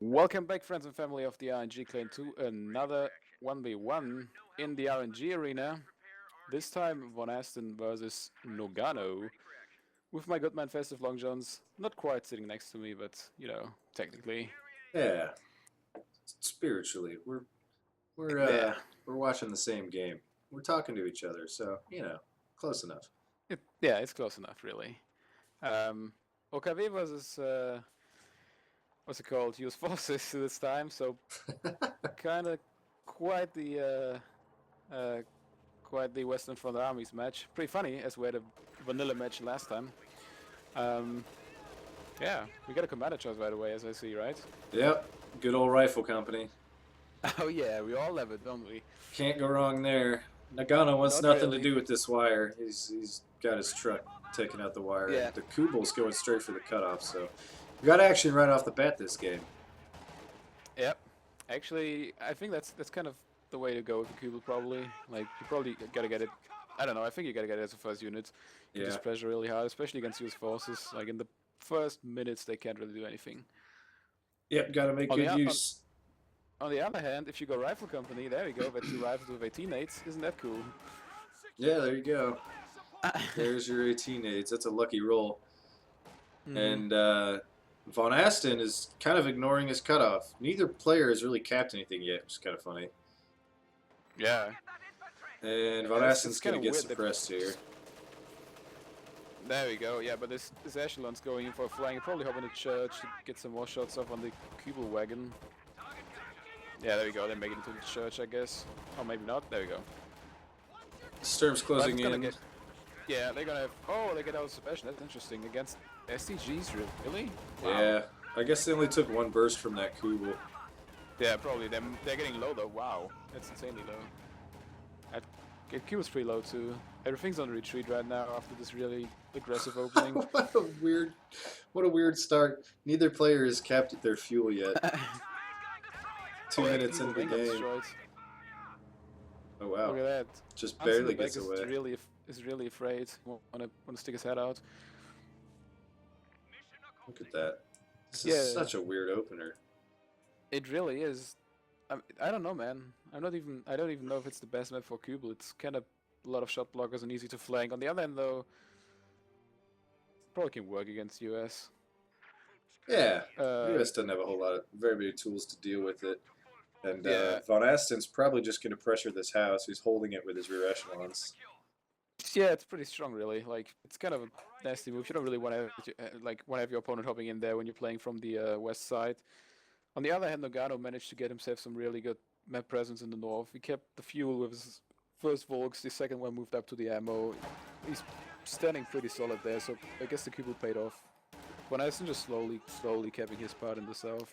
Welcome back, friends and family of the RNG clan, to another 1v1 in the RNG arena. This time, VonAsten versus Noggano, with my good man Festive Long Johns not quite sitting next to me, but technically. Yeah, spiritually, we're Yeah, uh we're watching the same game. We're talking to each other, so close enough. yeah, it's close enough, really. OKW versus what's it called? US Forces this time, so kind of quite the quite the Western Front Armies match. Pretty funny, as we had a vanilla match last time. Um, yeah, we got a commander choice right away, as I see, right? Yep, good old rifle company. Oh yeah, we all have it, don't we? Can't go wrong there. Nagano wants Not nothing to really. do with this wire. He's got his truck taking out the wire, Yeah, and the Kubal's going straight for the cutoff. So we got action right off the bat this game. yep. Actually, I think that's kind of the way to go with the Kubel, probably. Like, you probably gotta get it. I don't know. I think you gotta get it as a first unit. Get this Yeah, pressure really hard, especially against US forces. Like in the first minutes, they can't really do anything. yep, got to make On the good o- on, use. on the other hand, if you go rifle company, there we go. With two rifles with 18 nades, isn't that cool? Yeah, there you go. There's your 18 aids. That's a lucky roll. hmm And VonAsten is kind of ignoring his cutoff. Neither player has really capped anything yet, which is kind of funny. Yeah. And It's VonAsten's kind going of to get weird that. suppressed here. There we go. Yeah, but this echelon's going in for a flying. Probably hop in the church to get some more shots off on the Kubel wagon. Yeah, there we go. They make it into the church, I guess. Or maybe not. There we go. Sturm's closing Rifle's gonna in. get. Yeah, they're gonna have. Oh, they get out of suppression. That's interesting. Against STGs, really? Wow. Yeah, I guess they only took one burst from that Kubel. Yeah, probably. They're getting low though. Wow, that's insanely low. At Kubel's pretty low too. Everything's on retreat right now after this really aggressive opening. What a weird start. Neither player has capped their fuel yet. Two Oh, yeah, minutes Kubel into the lane got game. destroyed. Oh Look wow, at that. just Hans in the barely back gets away. is really afraid. Wanna stick his head out. Look at that. This is Yeah, such a weird opener. it really is. I don't know, man. I don't even know if it's the best map for Kubel. It's kind of a lot of shot blockers and easy to flank. On the other hand, though, probably can work against US. Yeah, Uh, US doesn't have a whole lot of very many tools to deal with it. And yeah, VonAsten's probably just going to pressure this house. He's holding it with his rear echelons. yeah, it's pretty strong, really. Like, it's kind of a nasty move. You don't really want to have your opponent hopping in there when you're playing from the west side. On the other hand, Nogano managed to get himself some really good map presence in the north. He kept the fuel with his first Volks, the second one moved up to the ammo. He's standing pretty solid there, so I guess the Kubel paid off. VonAsten just slowly capping his part in the south.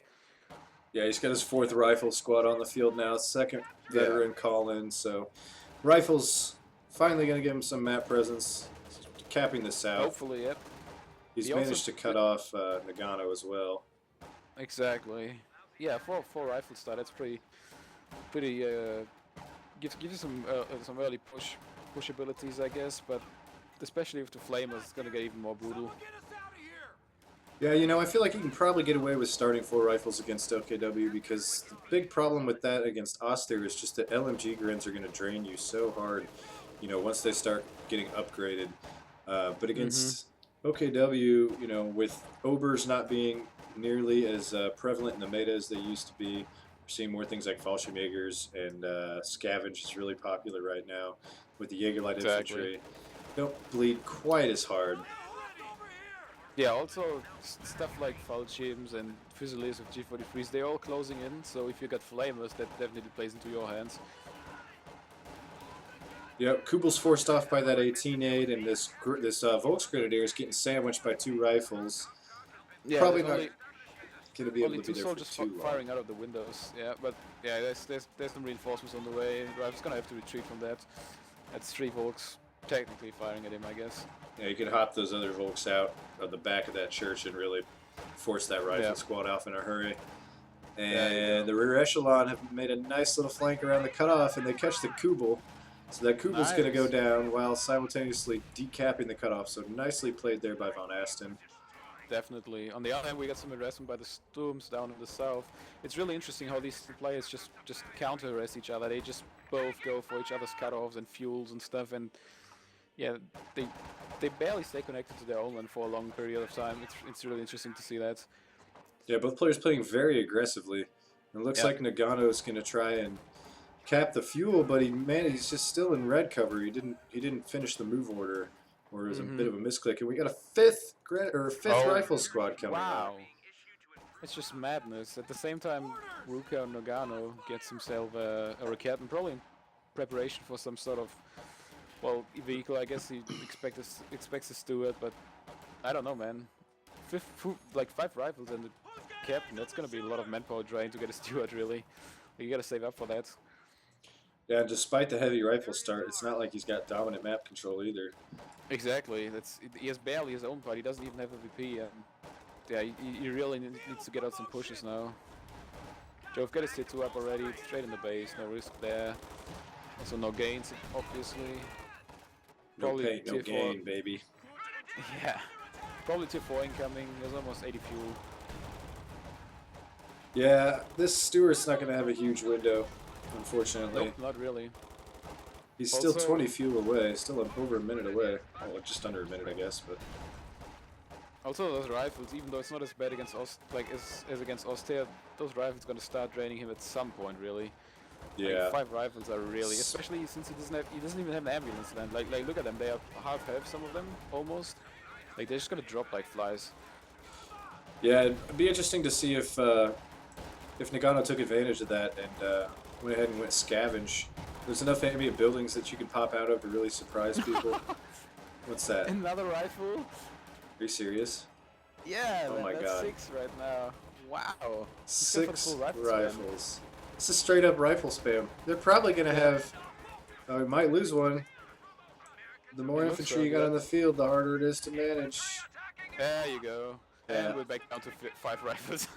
Yeah, he's got his fourth rifle squad on the field now. Second Yeah, veteran call in. So rifles finally going to give him some map presence. Capping the south. hopefully, yep. He's He also, managed to cut off Nagano as well. exactly. Yeah, for rifle start, that's pretty. Gives you some early push abilities, I guess, but especially with the flamers, it's gonna get even more brutal. Yeah, I feel like you can probably get away with starting four rifles against LKW because the big problem with that against Auster is just that LMG grins are going to drain you so hard, once they start getting upgraded. But Mm-hmm. against OKW, with Obers not being nearly as prevalent in the meta as they used to be, we're seeing more things like Fallschirmjägers and Scavenge is really popular right now with the Jägerlight Exactly. infantry. Don't bleed quite as hard. Yeah, also stuff like Fallschirms and Fusiliers with G43s, they're all closing in, so if you got flamers, that definitely plays into your hands. Yep, Kubel's forced off by that 18-8, and this Volksgrenadier is getting sandwiched by two rifles. Yeah, Probably there's not only going to be able only to be two there for soldiers too long. firing out of the windows. Yeah, but yeah, there's some reinforcements on the way. Rifle's gonna have to retreat from that. That's three Volks technically firing at him, I guess. Yeah, you could hop those other Volks out of the back of that church and really force that rifle Yeah. squad off in a hurry. There you go. And the rear echelon have made a nice little flank around the cutoff, and they catch the Kubel. So that Kubel's going to go Nice. down while simultaneously decapping the cutoff. So nicely played there by VonAsten. Definitely. On the other hand, we got some harassment by the Storms down in the south. It's really interesting how these two players just counter harass each other. They just both go for each other's cutoffs and fuels and stuff, and yeah, they barely stay connected to their own lane for a long period of time. It's really interesting to see that. Yeah, both players playing very aggressively. It looks Yeah. like Noggano is going to try and cap the fuel, but he's just still in red cover. He didn't finish the move order, or it was a bit of a misclick. And we got a fifth rifle squad coming wow. up. It's just madness. At the same time, Ruka Nogano gets himself a raket and probably in preparation for some sort of, well, vehicle. I guess he expects us to do it, but I don't know, man. Like 5 rifles and the captain. That's gonna be a lot of manpower drain to get a steward. Really, you gotta save up for that. Yeah, and despite the heavy rifle start, it's not like he's got dominant map control either. Exactly. He has barely his own part. He doesn't even have a VP. And yeah, he really needs to get out some pushes now. Jove got his T2 up already, straight in the base, no risk there. Also no gains, obviously. No Probably pain, no tier 4. gain, baby. Yeah. Probably tier 4 incoming, there's almost 80 fuel. Yeah, this Stewart's not going to have a huge window, unfortunately. Nope, not really. He's still 20 fuel away, still over a minute away. Oh, just under a minute, I guess, but... Also those rifles, even though it's not as bad against as against Oster, those rifles gonna start draining him at some point, really. Yeah. Like 5 rifles are really, especially since he doesn't even have an ambulance then. Like look at them, they are half health, some of them almost. Like they're just gonna drop like flies. Yeah, it'd be interesting to see if Nagano took advantage of that and went ahead and went scavenge. There's enough ambient buildings that you can pop out of to really surprise people. What's that? Another rifle? Are you serious? Yeah, oh man, my that's God. 6 right now. Wow. 6 rifles. This is straight up rifle spam. They're probably going to have... Oh, we might lose one. The more infantry you got on the field, the harder it is to manage. There you go. Yeah. And we're back down to 5 rifles.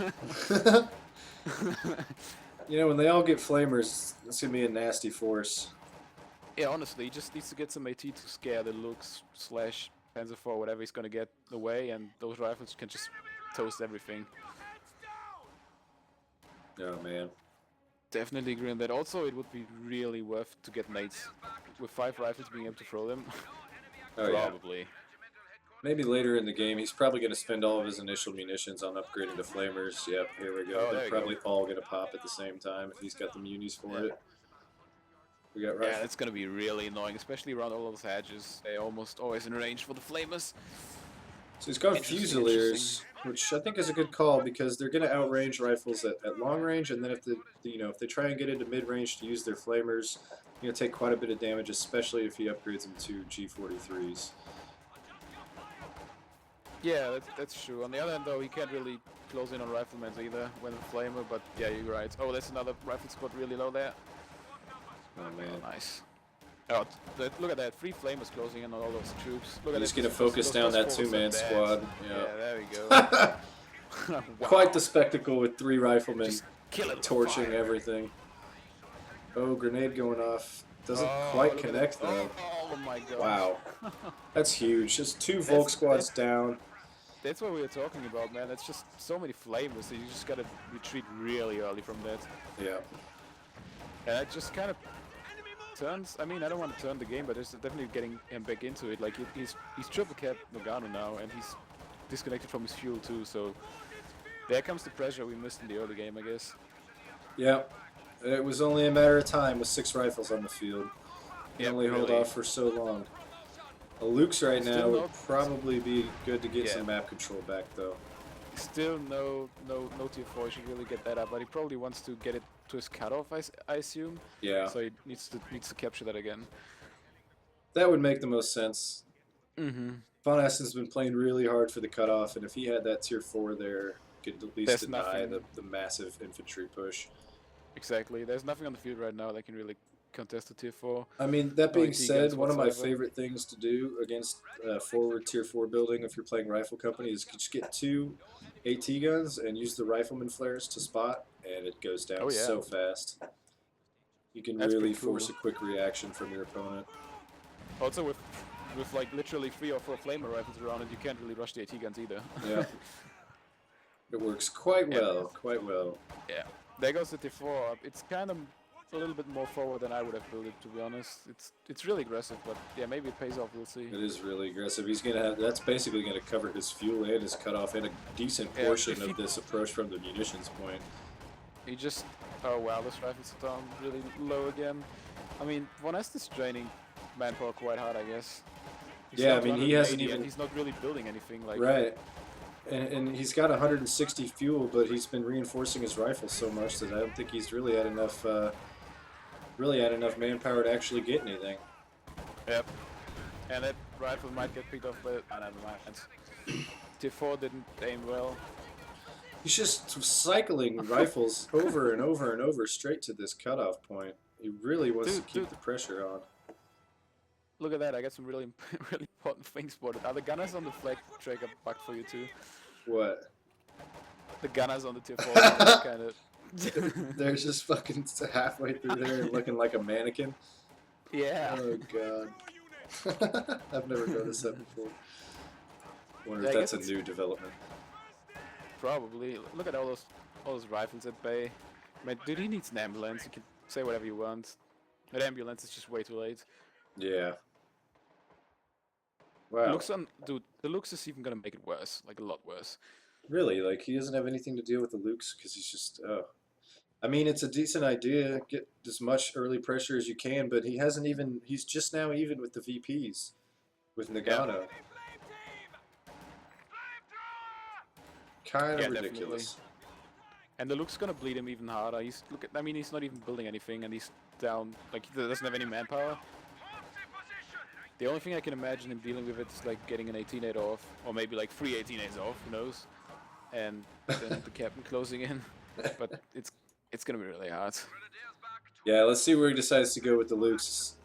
You know, when they all get flamers, it's going to be a nasty force. Yeah, honestly, he just needs to get some AT to scare the looks / Panzer IV, whatever he's gonna get away, and those rifles can just toast everything. Oh, man. Definitely agree on that. Also, it would be really worth to get nades. With 5 rifles being able to throw them, Oh, probably. Yeah. Maybe later in the game, he's probably going to spend all of his initial munitions on upgrading to flamers. Yep, here we go. They're probably all going to pop at the same time if he's got the munis for it. We got Yeah, it's going to be really annoying, especially around all those hedges. They're almost always in range for the flamers. So he's gone Fusiliers, which I think is a good call because they're going to outrange rifles at long range, and then if if they try and get into mid range to use their flamers, you're going to take quite a bit of damage, especially if he upgrades them to G43s. Yeah, that's true. On the other hand, though, he can't really close in on riflemen either when the flamer. But yeah, you're right. Oh, there's another rifle squad really low there. Oh man, nice. Oh, look at that! 3 flamers closing in on all those troops. Look at he's going to focus down that 2-man squad. Yeah, there we go. Wow. Quite the spectacle with 3 riflemen torching fire. Everything. Oh, grenade going off. Doesn't quite connect though. Oh my god. Wow. That's huge. Just 2 Volk squads down. That's what we were talking about, man. It's just so many flamers, so you just gotta retreat really early from that. Yeah. And it just kind of turns. I mean, I don't want to turn the game, but it's definitely getting him back into it. Like he's triple capped Nogano now, and he's disconnected from his fuel too. So there comes the pressure we missed in the early game, I guess. Yeah. It was only a matter of time with 6 rifles on the field. You only hold off for so long. A Luke's right now would probably be good to get some map control back, though. Still no tier 4 should really get that up, but he probably wants to get it to his cutoff, I assume. Yeah. So he needs to capture that again. That would make the most sense. Mm-hmm. VonAsten's been playing really hard for the cutoff, and if he had that tier 4 there, could at least deny the massive infantry push. Exactly. There's nothing on the field right now that can really contest the tier 4. I mean, that being said, one of my favorite things to do against forward tier 4 building if you're playing Rifle Company is just get 2 AT guns and use the rifleman flares to spot, and it goes down so fast. You can really force a quick reaction from your opponent. Also with with like literally 3 or 4 flamer rifles around, and you can't really rush the AT guns either. Yeah. It works quite Yeah. well, quite well. Yeah. There goes the T4 up. It's kind of a little bit more forward than I would have built it, to be honest. It's really aggressive, but yeah, maybe it pays off. We'll see. It is really aggressive. He's gonna have, that's basically gonna cover his fuel and his cutoff and a decent portion of this approach from the munitions point. He just, oh wow, this rifle's down really low again. I mean, VonAsten is draining manpower quite hard, I guess. He's Yeah, I down to mean, he hasn't 180 even... and he's not really building anything. Like, Right. And he's got 160 fuel, but he's been reinforcing his rifle so much that I don't think he's really had enough manpower to actually get anything. Yep. And that rifle might get picked off by... never mind. T4 didn't aim well. He's just cycling rifles over and over and over straight to this cutoff point. He really wants to keep the pressure on. Look at that, I got some really really important things spotted. Are the gunners on the flag tracker bugged for you too? What? The gunners on the tier 4 kind of... They're just fucking halfway through there and looking like a mannequin. Yeah. Oh god. I've never noticed that before. Wonder Yeah, if I that's a guess new development. Probably. Look at all those rifles at bay. Man, dude, he needs an ambulance. You can say whatever you want. That ambulance is just way too late. Yeah. Wow. Dude, the Lux is even gonna make it worse, like a lot worse. Really? Like, he doesn't have anything to deal with the Lukes because he's just, oh. I mean, it's a decent idea, get as much early pressure as you can, but he hasn't even, he's just now even with the VPs, with Noggano. Yeah. Kind of Yeah, ridiculous. definitely. And the Luke's gonna bleed him even harder. I mean, he's not even building anything, and he's down, like, he doesn't have any manpower. The only thing I can imagine him dealing with it is like getting an 18-8 off, or maybe like 3 18-8s off, who knows? And then the captain closing in. But it's gonna be really hard. Yeah, let's see where he decides to go with the Lukes.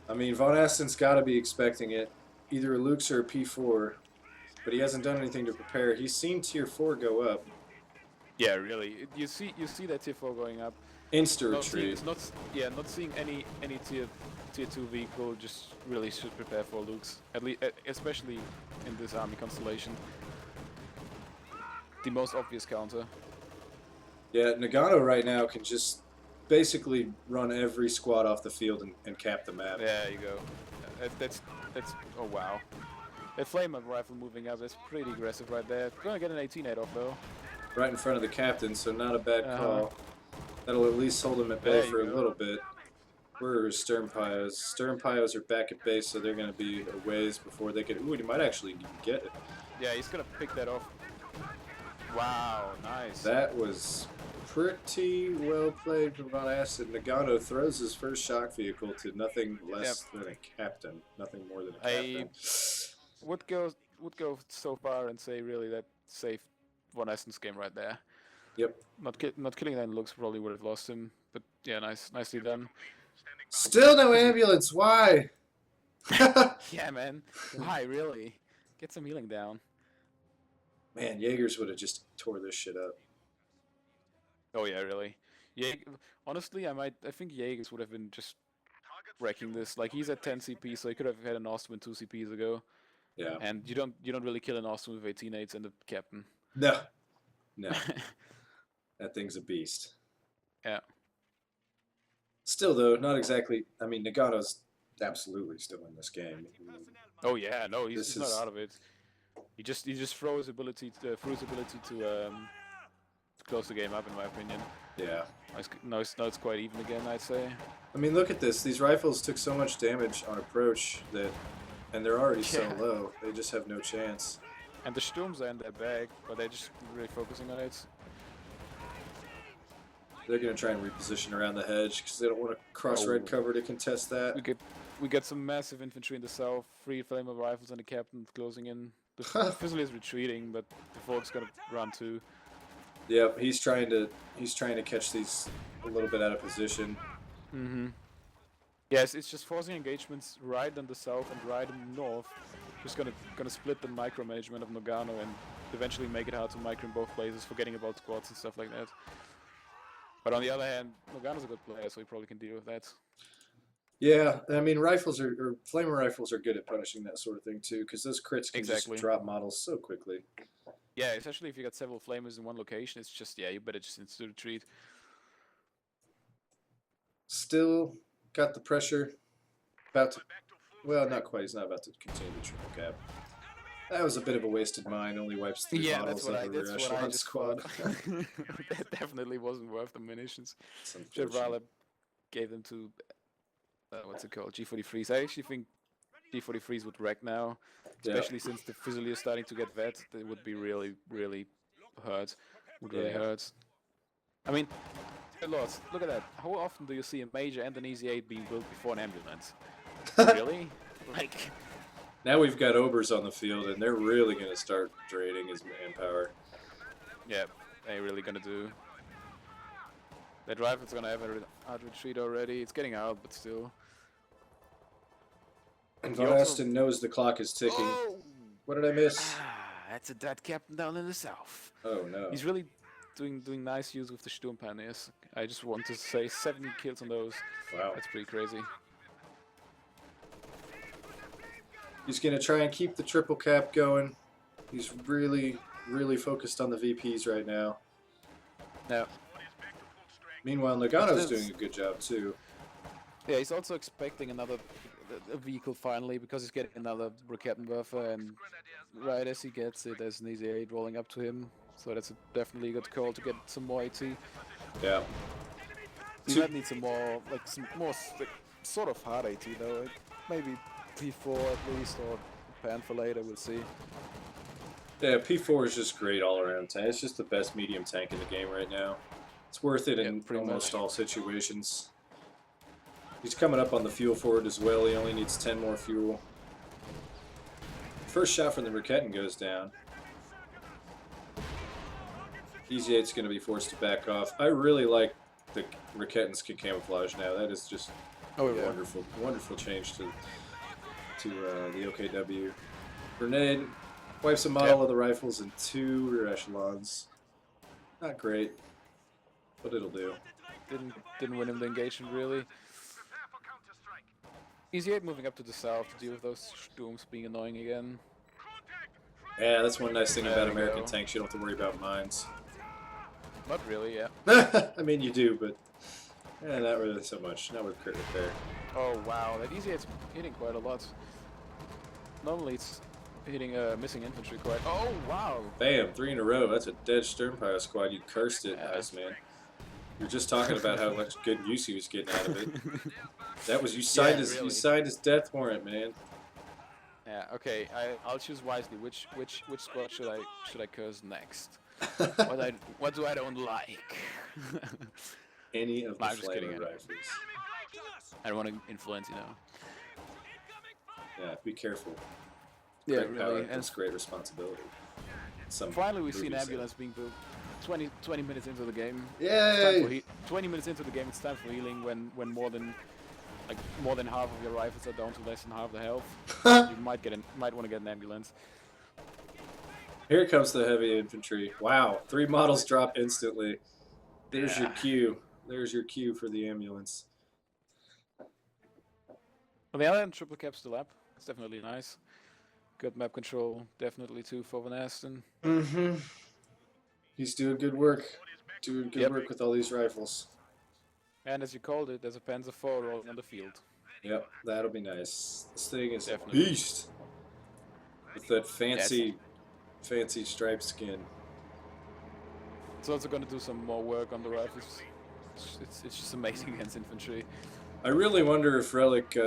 I mean, VonAsten's got to be expecting it, either a Lukes or a P4, but he hasn't done anything to prepare. He's seen tier 4 go up. Yeah, really. You see that tier 4 going up. Insta retreat. Not seeing any tier 2 vehicle just really should prepare for Lukes, at least, especially in this army constellation. The most obvious counter. Yeah, Noggano right now can just basically run every squad off the field and cap the map. There you go. That's oh wow. That flamer rifle moving up is pretty aggressive right there. Gonna get an 18-8 off though. Right in front of the captain, so not a bad call. That'll at least hold him at bay for a little bit. Where are Stern Pyos? Stern Pyos are back at base, so they're going to be a ways before they can... Ooh, he might actually get it. Yeah, he's going to pick that off. Wow, nice. That was pretty well played from VonAsten. Noggano throws his first shock vehicle to nothing less than a captain. Nothing more than a captain. I would go so far and say really that saved VonAsten's game right there. Yep. Not killing that looks probably would have lost him, but yeah, nicely done. Still no ambulance. Why? Yeah, man. Why really? Get some healing down. Man, Jaegers would have just tore this shit up. Oh yeah, really. Yeah. Honestly, I think Jaegers would have been just wrecking this. Like he's at 10 CP, so he could have had an Austin with 2 CPs ago. Yeah. And you don't really kill an Austin with 18-8s and the captain. No. No. That thing's a beast. Yeah. Still, though, not exactly. I mean, Nagano's absolutely still in this game. Oh yeah, no, he's not out of it. He just threw his ability to close the game up, in my opinion. Yeah. Now it's quite even again, I'd say. I mean, look at this. These rifles took so much damage on approach that, and they're already so low. They just have no chance. And the Sturms are in their bag, but they're just really focusing on it. They're going to try and reposition around the hedge because they don't want to cross red cover to contest that. We get some massive infantry in the south, 3 flamer rifles and the captain closing in. The Fizzle is retreating, but the Fork's gonna run too. Yep, he's trying to catch these a little bit out of position. Mm-hmm. Yes, it's just forcing engagements right in the south and right in the north. Just gonna split the micromanagement of Noggano and eventually make it hard to micro in both places, forgetting about squads and stuff like that. But on the other hand, Noggano's a good player, so he probably can deal with that. Yeah, I mean, rifles or flamer rifles are good at punishing that sort of thing too, because those crits can just Exactly. drop models so quickly. Yeah, especially if you got several flamers in one location, it's just yeah, you better just instant retreat. Still got the pressure. About to, well, not quite. He's not about to continue the triple cap. That was a bit of a wasted mine. Only wipes 3 Yeah, models of the rear that's what I echelon just squad. thought. That definitely wasn't worth the munitions. It's Should unfortunate. rather gave them to what's it called, G43s. I actually think G43s would wreck now, Yeah, especially since the Fusilier is starting to get vet. They would be really, really hurt. Would really yeah. hurt. I mean, Lords, look at that. How often do you see a Major and an Easy 8 being built before an ambulance? Really? Like, Now we've got Obers on the field, and they're really going to start draining his manpower. yeah, they really gonna do. That rifle's gonna have a hard retreat already. It's getting out, but still. And He also- VonAsten knows the clock is ticking. Oh! What did I miss? That's a dead captain down in the south. Oh, no. He's really doing nice use with the Sturmpioneers. I just want to say 70 kills on those. Wow. That's pretty crazy. He's going to try and keep the triple cap going. He's really, really focused on the VPs right now. Yeah. Meanwhile, Noggano's doing a good job, too. Yeah, he's also expecting another a vehicle finally because he's getting another Rakettenwerfer, and right as he gets it, there's an Easy 8 rolling up to him. So that's definitely a good call to get some more AT. Yeah. You might need some more, like, sort of hard AT though. Maybe P4 at least, or Panther later, we'll see. Yeah, P4 is just great all-around tank. It's just the best medium tank in the game right now. It's worth it in pretty almost much. all situations. He's coming up on the fuel for it as well. He only needs 10 more fuel. First shot from the Raketten goes down. Easy 8's going to be forced to back off. I really like the Rakettens can camouflage now. That is just a wonderful, wonderful change to the OKW. Grenade wipes a model of the rifles in 2 rear echelons. Not great, but it'll do. Didn't win him the engagement really. Easy 8 moving up to the south to deal with those Sturms being annoying again. Yeah, that's one nice thing There about we American go. tanks. You don't have to worry about mines. Not really, yeah. I mean, you do, but not really so much. Not with crit repair. Oh wow, that Easy 8's hitting quite a lot. Normally it's hitting missing infantry quite. Oh wow! Bam, 3 in a row. That's a dead Sturmpire squad. You cursed it, Yeah. Iceman. You're just talking about how much good use he was getting out of it. That was you signed Yeah, really. you signed his death warrant, man. Yeah, okay. I'll choose wisely. Which squad should I curse next? What do I don't like? Any of the I'm just kidding, flamer I know. rifles. I don't want to influence, you know. Yeah, be careful. Yeah, Great power really. And comes great responsibility. Some finally, we see an movies say. ambulance being built. 20 minutes into the game. Yay! 20 minutes into the game, it's time for healing when more than half of your rifles are down to less than half the health. You might want to get an ambulance. Here comes the heavy infantry. Wow, 3 models drop instantly. There's your Yeah. cue. There's your cue for the ambulance. On the other hand, triple cap still up. It's definitely nice. Good map control, definitely too for VonAsten. Mm-hmm. He's doing good work. Doing good Yep. work with all these rifles. And as you called it, there's a Panzer IV rolling on the field. Yep, that'll be nice. This thing is Definitely. a beast. With that fancy striped skin. It's also going to do some more work on the rifles. It's just amazing against infantry. I really wonder if Relic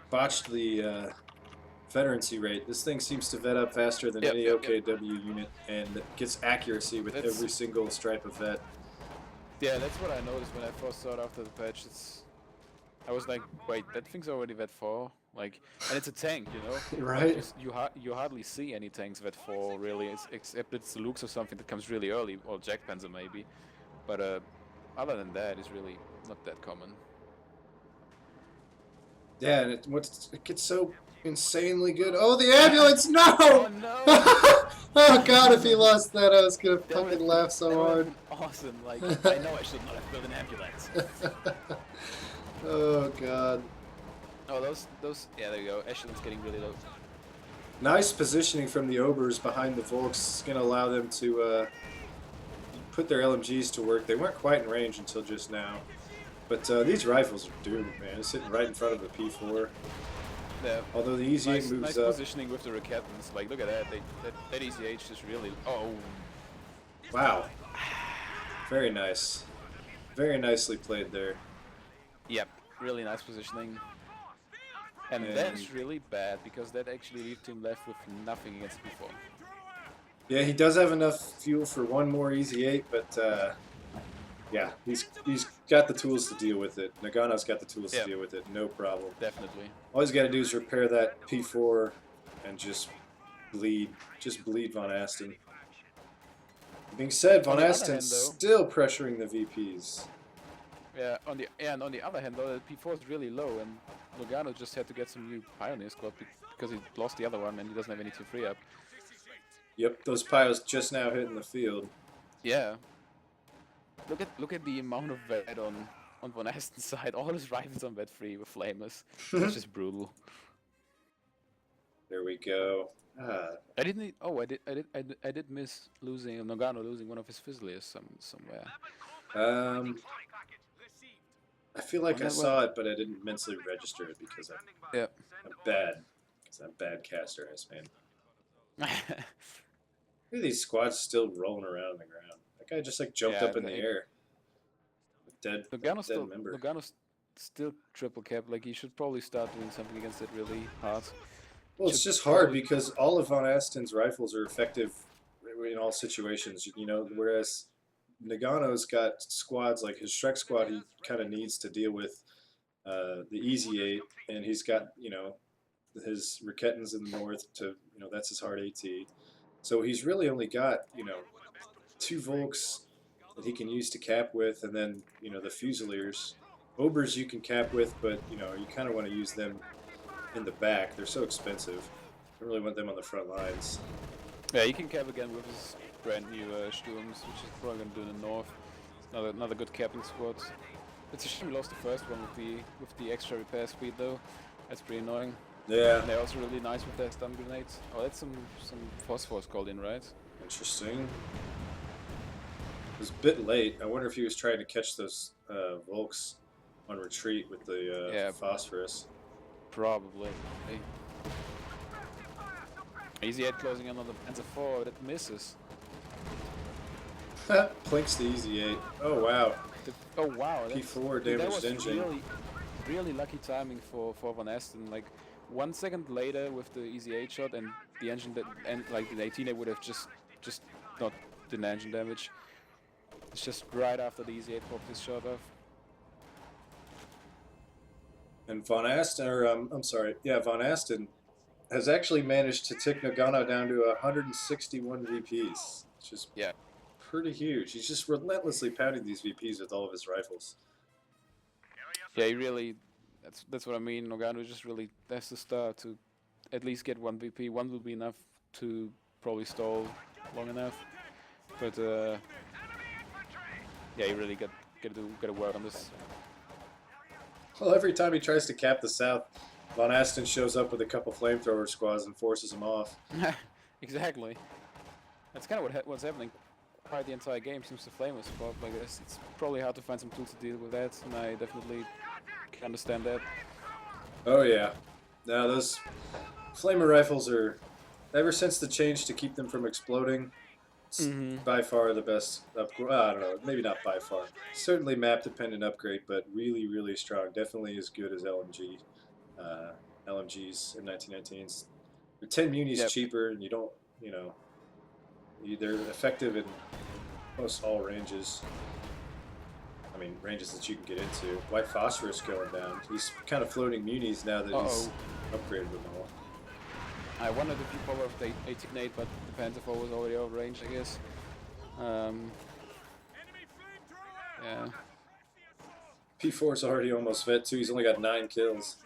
botched the veterancy rate. This thing seems to vet up faster than any OKW unit, and gets accuracy with That's- every single stripe of vet. Yeah, that's what I noticed when I first saw it after the patch. I was like, wait, that thing's already vet 4. Like, and it's a tank, you know? Right? You hardly see any tanks vet 4 really, except it's the Lukes or something that comes really early, or Jack Panzer maybe. But other than that, it's really not that common. Yeah, and it gets so insanely good. Oh, the ambulance! No! Oh no! Oh god, if he lost that, I was gonna That fucking would've- laugh so that would've hard. been awesome. Like, I know I should not have built an ambulance. Oh god. Oh, those. Yeah, there you go. Echelon's getting really low. Nice positioning from the Obers behind the Volks. It's going to allow them to put their LMGs to work. They weren't quite in range until just now. But these rifles are doomed, man. It's sitting right in front of the P4. Yeah. Although the Easy 8 Nice, moves nice up. positioning with the Rakettans. Like, look at that. That Easy H just really. Oh. Wow. Very nice. Very nicely played there. Yep. Really nice positioning. And that's really bad because that actually leaves him left with nothing against P4. Yeah, he does have enough fuel for one more Easy 8, but yeah, he's got the tools to deal with it. Nagano's got the tools to deal with it, no problem. Definitely. All he's got to do is repair that P4 and just bleed VonAsten. Being said, VonAsten's still pressuring the VPs. Yeah, on the other hand, though, the P4 is really low, and Noggano just had to get some new Pioneer squad because he lost the other one and he doesn't have any to free up. Yep, those Pios just now hitting the field. Yeah. Look at the amount of vet on VonAsten's side. All his rifles on vet free with flamers. It's just brutal. There we go. I didn't. Oh, I did miss losing Noggano losing one of his Fizzlers somewhere. I feel like I saw it, but I didn't mentally register it because I'm bad. Because I'm bad caster, Iceman. Look at these squads still rolling around on the ground. That guy just like jumped up in the air. Dead member. Noggano's still triple cap. Like he should probably start doing something against it really hard. Well, it's just hard because all of VonAsten's rifles are effective in all situations. You know, whereas Nagano's got squads like his Shrek squad. He kind of needs to deal with the Easy 8, and he's got his Rakettans in the north to that's his hard AT. So he's really only got 2 Volks that he can use to cap with, and then the Fusiliers. Obers you can cap with, but you kind of want to use them in the back. They're so expensive. I don't really want them on the front lines. Yeah, you can cap again with his brand new Sturms, which is probably going to do in the north. Another good capping squad. It's a shame we lost the first one with the extra repair speed though. That's pretty annoying. Yeah. And they're also really nice with their stun grenades. Oh, that's some phosphorus called in, right? Interesting. It was a bit late. I wonder if he was trying to catch those Volks on retreat with the phosphorus. Probably. Easy 8 closing in on the Panzer 4, that misses. Plinks the Easy 8. Oh wow. Oh wow. P4 damaged engine. Really lucky timing for VonAsten. Like 1 second later with the Easy 8 shot, and the engine like the 18 would have just not done engine damage. It's just right after the Easy 8 popped his shot off. And VonAsten has actually managed to tick Nagano down to 161 VPs, which is pretty huge. He's just relentlessly pounding these VPs with all of his rifles. Yeah, he really. That's what I mean. Noggano just really has to start to at least get 1 VP. 1 will be enough to probably stall long enough. But yeah, you really got to work on this. Well, every time he tries to cap the south, VonAsten shows up with a couple flamethrower squads and forces him off. Exactly. That's kind of what's happening. Quite the entire game seems to flame us spot like this. It's probably hard to find some tools to deal with that, and I definitely can understand that. Oh yeah. Now those flamer rifles are, ever since the change to keep them from exploding, it's by far the best upgrade. I don't know, maybe not by far. Certainly map dependent upgrade, but really, really strong. Definitely as good as LMG. LMGs in 1919s. They're 10 munis cheaper, and you don't, they're effective in most all ranges. I mean, ranges that you can get into. White phosphorus going down. He's kind of floating munis now that he's upgraded them all. I wondered if you power up the 18-8, but the Panzer 4 was already out of range, I guess. Yeah. P4's already almost vet too. He's only got 9 kills.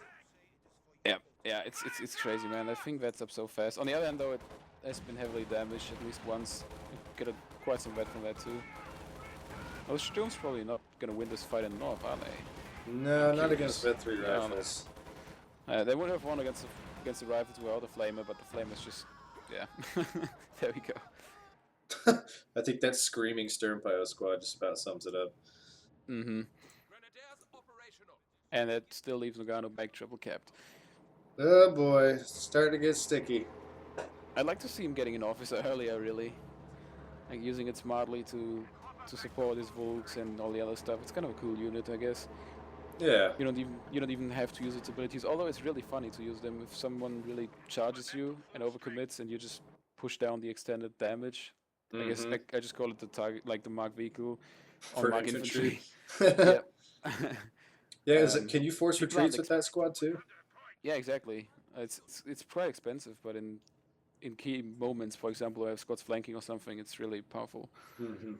Yeah, it's crazy, man. I think that's up so fast. On the other hand, though, it has been heavily damaged at least once. You get quite some vet from that too. Well, Sturm's probably not gonna win this fight in the north, are they? No, I'm not against curious. Vet 3 I don't know. rifles. They would have won against the rifles without the flamer, but the flamer's just yeah. There we go. I think that screaming Sternpio squad just about sums it up. Mm-hmm. And that still leaves Noggano back triple capped. Oh boy, it's starting to get sticky. I'd like to see him getting an officer earlier, really, like using it smartly to support his Volks and all the other stuff. It's kind of a cool unit, I guess. Yeah. You don't even have to use its abilities. Although it's really funny to use them if someone really charges you and overcommits, and you just push down the extended damage. I guess Mm-hmm. I just call it the target, like the Mark vehicle on For Mark infantry. infantry. Yeah, Yep. is it? Can you force People aren't retreats with that squad too? yeah, exactly. It's quite expensive, but in key moments, for example, where Scott's flanking or something, it's really powerful. Mm-hmm.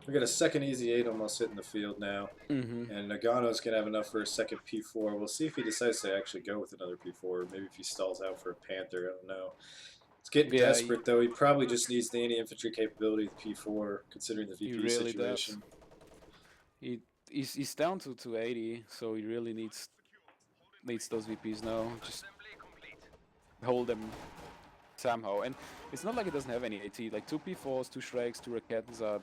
We got a second easy 8 almost hitting the field now. Mm-hmm. And Nagano's going to have enough for a second P4. We'll see if he decides to actually go with another P4, or maybe if he stalls out for a Panther. I don't know. It's getting Yeah, desperate, though. He probably just needs the anti-infantry capability of the P4, considering the he VP really does. situation. He he's down to 80, so he really needs those VPs now. Just hold them somehow. And it's not like it doesn't have any AT. Like 2 P4s, 2 Shreks, 2 Rakettens are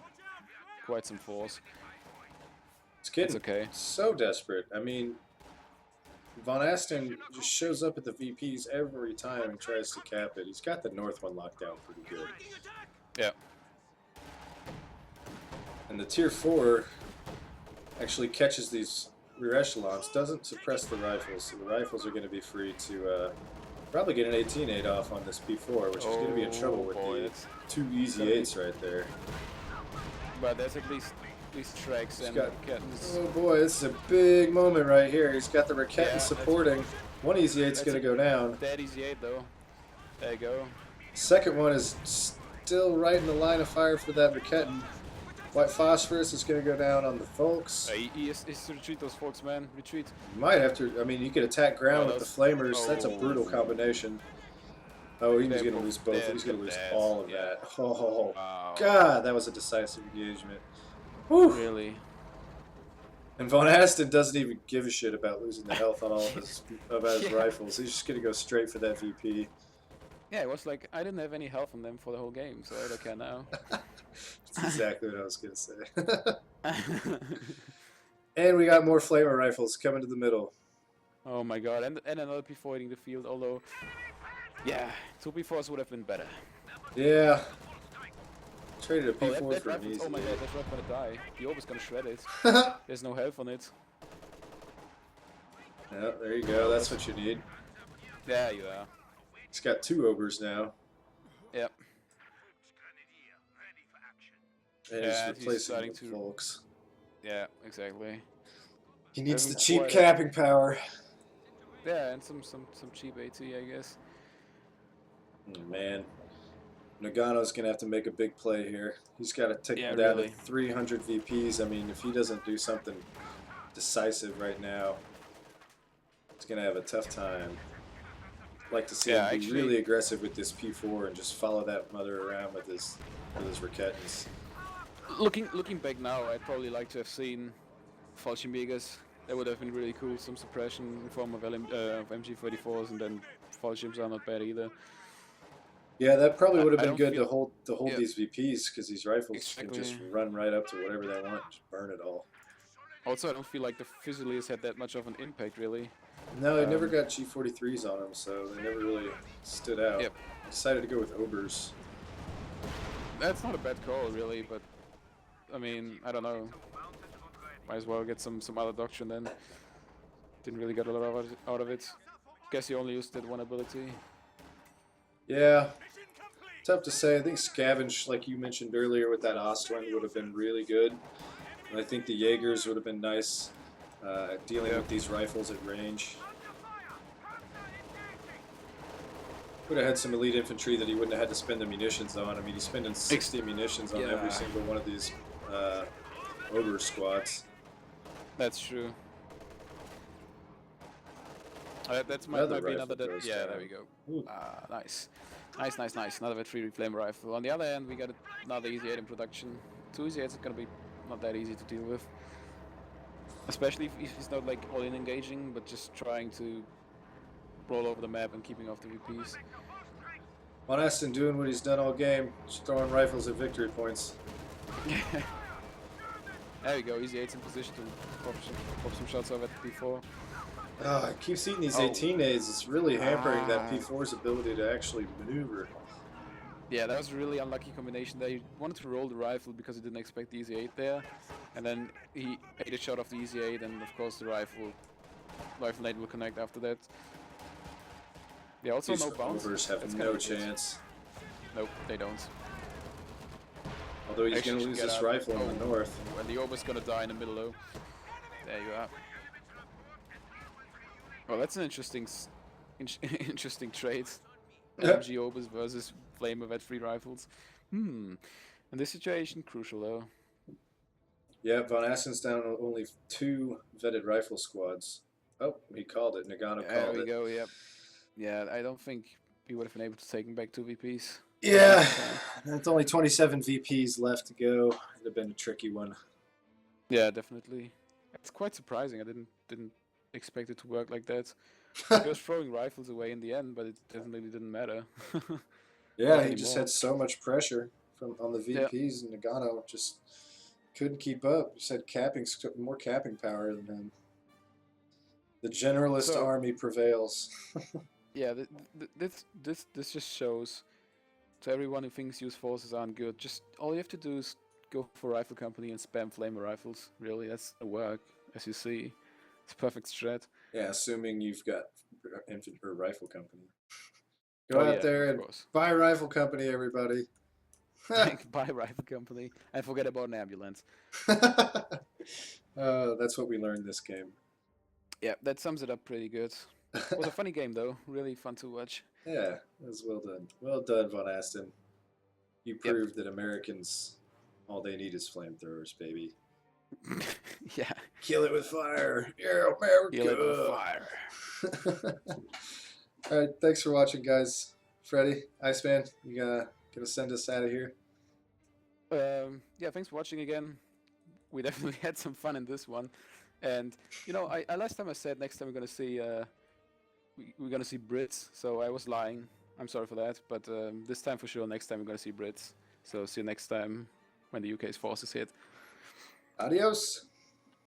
quite some force. It's getting okay. so desperate. I mean, VonAsten just shows up at the VPs every time and tries to cap it. He's got the north one locked down pretty good. Yeah. And the tier 4 actually catches these rear echelons, doesn't suppress the rifles, so the rifles are going to be free to probably get an 18-8 off on this P4, which is going to be in trouble with the 2 easy 8s right there. But there's at least Shreks and Rakettens. Oh boy, this is a big moment right here. He's got the Raketten supporting. One easy 8's going to go down. That easy 8 though. There you go. Second one is still right in the line of fire for that Raketten. White Phosphorus is going to go down on the Folks. He has to retreat those Folks, man. Retreat. You might have to. I mean, you could attack ground with the Flamers. That's a brutal combination. Oh, he's going to lose both. He's going to lose all of that. Oh, wow. God, that was a decisive engagement. Whew. Really? And VonAsten doesn't even give a shit about losing the health on all of his rifles. He's just going to go straight for that VP. Yeah, it was like, I didn't have any health on them for the whole game, so I don't care now. That's exactly what I was going to say. And we got more flamer rifles coming to the middle. Oh my god, and another P4 hitting the field, although, yeah, 2 P4s would have been better. Yeah. Traded a P4 that for an easy. Oh my god, that's not gonna die. The orb is gonna shred it. There's no health on it. Yeah, there you go. That's what you need. There you are. He's got 2 ogres now. Yep. And he's replacing the Folks. Yeah, exactly. He needs the cheap capping power. Yeah, and some cheap AT, I guess. Oh, man. Nagano's going to have to make a big play here. He's got to take him down to 300 VPs. I mean, if he doesn't do something decisive right now, he's going to have a tough time. I'd like to see him be really aggressive with this P4 and just follow that mother around with his Rakettens. Looking back now, I'd probably like to have seen Fallschirmjägers. That would have been really cool. Some suppression in form of MG34s, and then Fallschirms are not bad either. Yeah, that probably would have been good to hold these VPs, because these rifles can just run right up to whatever they want, just burn it all. Also, I don't feel like the Fusiliers had that much of an impact, really. No, they never got G43s on them, so they never really stood out. Yep. Decided to go with Obers. That's not a bad call, really, but I mean, I don't know. Might as well get some other doctrine then. Didn't really get a lot out of it. Guess he only used that one ability. Yeah. Tough to say. I think Scavenge, like you mentioned earlier with that Ostwind, would have been really good. And I think the Jaegers would have been nice at dealing with these rifles at range. Would have had some elite infantry that he wouldn't have had to spend the munitions on. I mean, he's spending 60 munitions on every single one of these ogre squads. That's true. That might be another. Yeah, there we go. Nice. Nice. Another Vet3 Flame Rifle. On the other hand, we got another easy 8 in production. 2 easy 8s are gonna be not that easy to deal with. Especially if he's not like all in engaging, but just trying to roll over the map and keeping off the VPs. VonAsten doing what he's done all game, just throwing rifles at victory points. There we go, Easy 8's in position to pop some shots over at P4. Oh, it keeps eating these 18 nades. It's really hampering that P4's ability to actually maneuver. Yeah, that was a really unlucky combination there. He wanted to roll the rifle because he didn't expect the Easy 8 there. And then he ate a shot off the Easy 8, and of course the rifle nade will connect after that. Yeah, also These no bounce. overs have no chance. Nope, they don't. Although he's going to lose this rifle in the north. And the Ober's going to die in the middle though. There you are. Well, that's an interesting trade. RNG Obers versus Flamer vet 3 rifles. In this situation, crucial though. Yeah, VonAsten's down to only 2 vetted rifle squads. Oh, he called it. Noggano called it. There we go, yep. Yeah, I don't think he would have been able to take him back 2 VPs. Yeah, that's only 27 VPs left to go. It'd have been a tricky one. Yeah, definitely. It's quite surprising. I didn't expect it to work like that. He was throwing rifles away in the end, but it definitely didn't matter. Yeah, he just had so much pressure on the VPs, and Noggano just couldn't keep up. Just had more capping power than him. The generalist army prevails. Yeah, this just shows to everyone who thinks used forces aren't good. Just all you have to do is go for rifle company and spam flamer rifles. Really, that's the work, as you see. It's a perfect strat. Yeah, assuming you've got infantry or rifle company. Go out there and buy rifle company, everybody. Buy rifle company and forget about an ambulance. That's what we learned this game. Yeah, that sums it up pretty good. It was a funny game though, really fun to watch. Yeah, it was well done. Well done, VonAsten. You proved that Americans, all they need is flamethrowers, baby. Yeah. Kill it with fire. Yeah, America. Kill it with fire. All right, thanks for watching, guys. Freddy, Iceman, you gonna send us out of here? Yeah, thanks for watching again. We definitely had some fun in this one. And you know, I last time I said next time we're gonna see we're gonna see Brits, so I was lying. I'm sorry for that, but this time for sure. Next time we're gonna see Brits. So see you next time when the UK's forces hit. Adios.